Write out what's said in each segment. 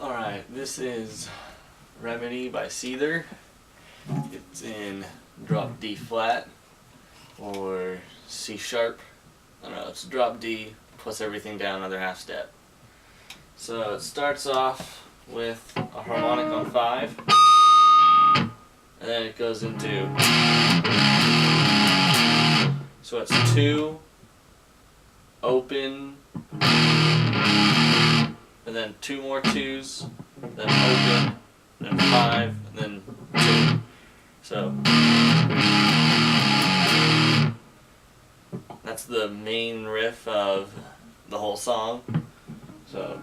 Alright, this is Remedy by Seether. It's in drop D flat or C sharp. I don't know, it's drop D plus everything down another half step. So it starts off with a harmonic on 5, and then it goes into, so it's 2, open, and then 2 more 2s, then open, then 5, and then 2. So that's the main riff of the whole song. So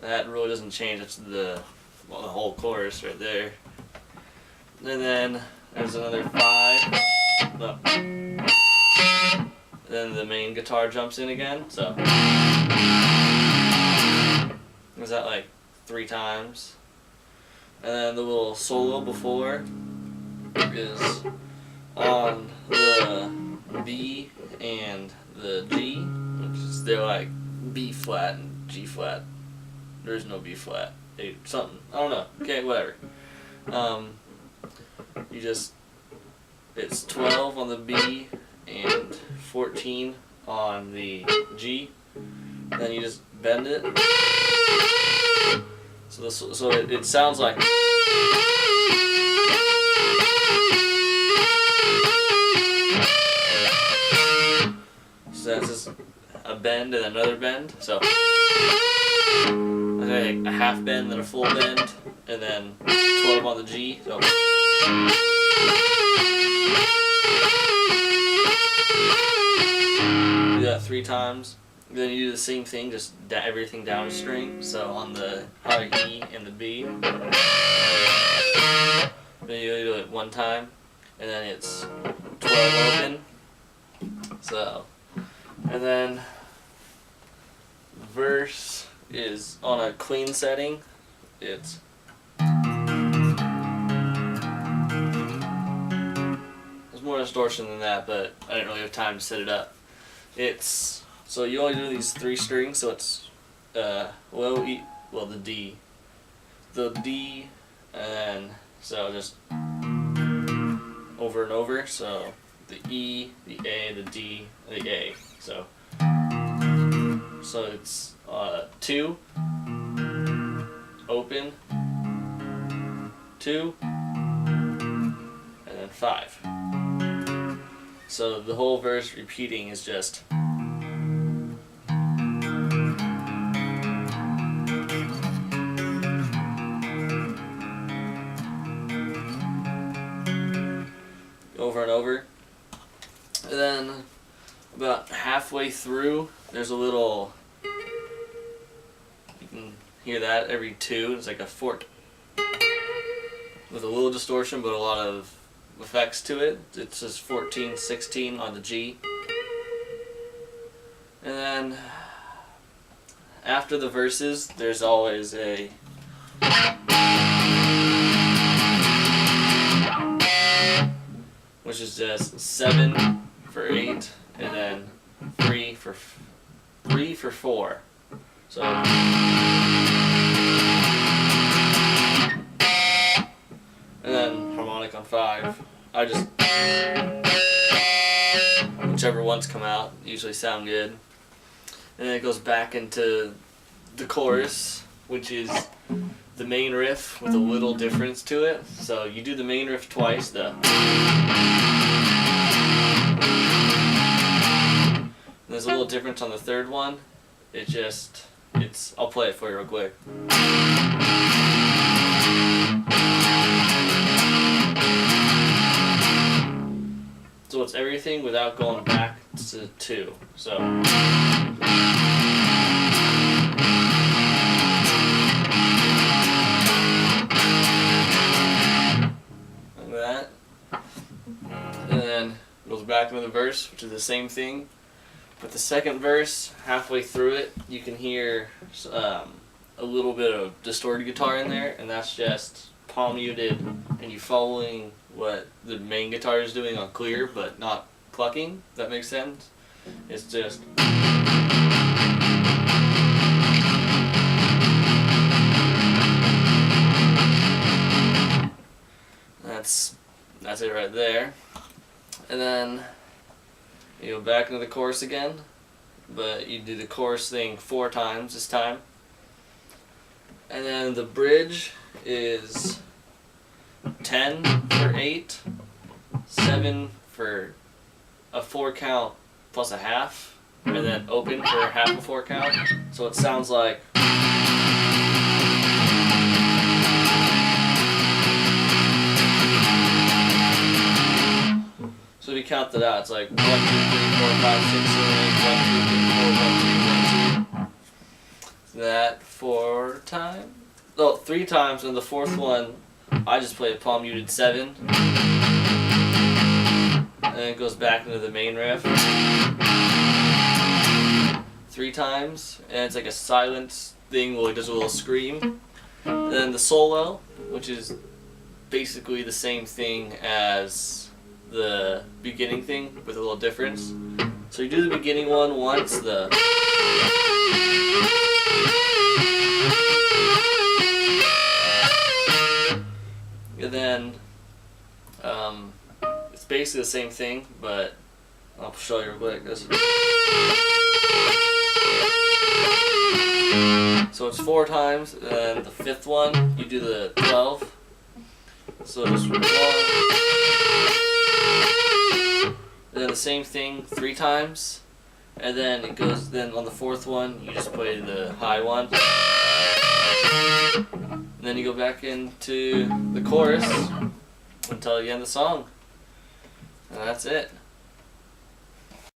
that really doesn't change. It's the whole chorus right there. And then there's another 5. No. Then the main guitar jumps in again. So is that like 3 times? And then the little solo before is on the B and the G, which is they're like B flat and G flat. There's no B flat. Something. I don't know. Okay, whatever. It's 12 on the B and 14 on the G. Then you just bend it. So it sounds like. So that's just a bend and another bend. So okay, a half bend, then a full bend, and then 12 on the G. So do that 3 times. Then you do the same thing, just everything down a string. So on the high E and the B, then you do it 1 time, and then it's 12 open. So, and then the verse is on a clean setting. It's there's more distortion than that, but I didn't really have time to set it up. It's so you only do these 3 strings, so it's low E, well the D, and then so just over and over. So the E, the A, the D, the A. So it's 2, open, 2, and then 5. So the whole verse repeating is just over and over. And then about halfway through, there's a little, you can hear that every 2, it's like a fort with a little distortion but a lot of effects to it. It's just 14, 16 on the G. And then after the verses, there's always a which is just 7 for 8, and then 3 for 4. So and then harmonic on 5. I just whichever ones come out usually sound good. And then it goes back into the chorus, which is the main riff with a little difference to it. So you do the main riff twice, there's a little difference on the 3rd one. I'll play it for you real quick. So it's everything without going back to 2. So like that. And then it goes back into the verse, which is the same thing. But the second verse, halfway through it, you can hear a little bit of distorted guitar in there, and that's just palm muted, and you following what the main guitar is doing on clear, but not plucking. If that makes sense? It's just That's it right there. And then you go back into the chorus again, but you do the chorus thing 4 times this time. And then the bridge is 10 for 8, 7 for a 4 count plus a half, and then open for half a 4 count. So it sounds like. So if you count that out, it's like 1, 2, 3, 4, 5, 6, 7, 8, 1, 2, 3, 4, 1, 2, 1, 2. That 4 times? No, 3 times, and the 4th one, I just play a palm muted 7. And then it goes back into the main riff. 3 times, and it's like a silence thing where it does a little scream. And then the solo, which is basically the same thing as the beginning thing with a little difference. So you do the beginning one once, and then it's basically the same thing, but I'll show you real quick. So it's 4 times, and then the 5th one you do the 12. So just 1. And then the same thing 3 times, and then it goes. Then on the 4th one, you just play the high one. And then you go back into the chorus until you end the song, and that's it.